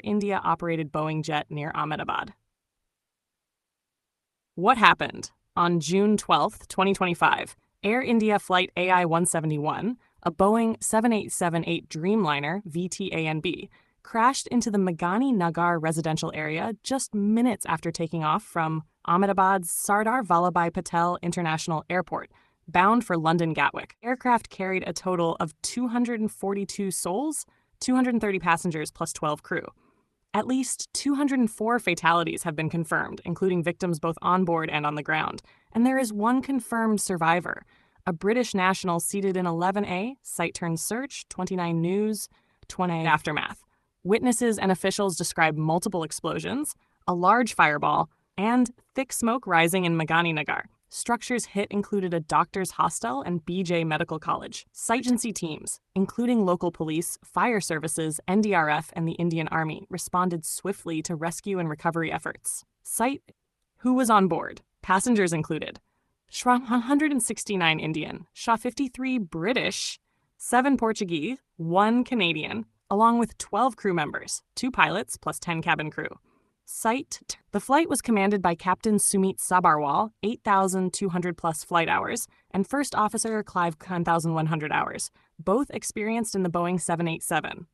India-operated Boeing jet near Ahmedabad. What happened? On June 12, 2025, Air India Flight AI-171, a Boeing 7878 Dreamliner VTANB, crashed into the Meghani Nagar residential area just minutes after taking off from Ahmedabad's Sardar Vallabhbhai Patel International Airport, bound for London Gatwick. Aircraft carried a total of 242 souls, 230 passengers plus 12 crew. At least 204 fatalities have been confirmed, including victims both on board and on the ground, and there is one confirmed survivor, a British national seated in 11A, site turned search, 29 News, 20 aftermath. Witnesses and officials describe multiple explosions, a large fireball, and thick smoke rising in Meghani Nagar. Structures hit included a doctor's hostel and BJ Medical College. Site agency teams, including local police, fire services, NDRF, and the Indian Army, responded swiftly to rescue and recovery efforts. Site who was on board. Passengers included 169 Indian, 53 British, 7 Portuguese, 1 Canadian, along with 12 crew members, 2 pilots plus 10 cabin crew. The flight was commanded by Captain Sumit Sabharwal, 8,200 plus flight hours, and First Officer Clive 10,100 hours, both experienced in the Boeing 787.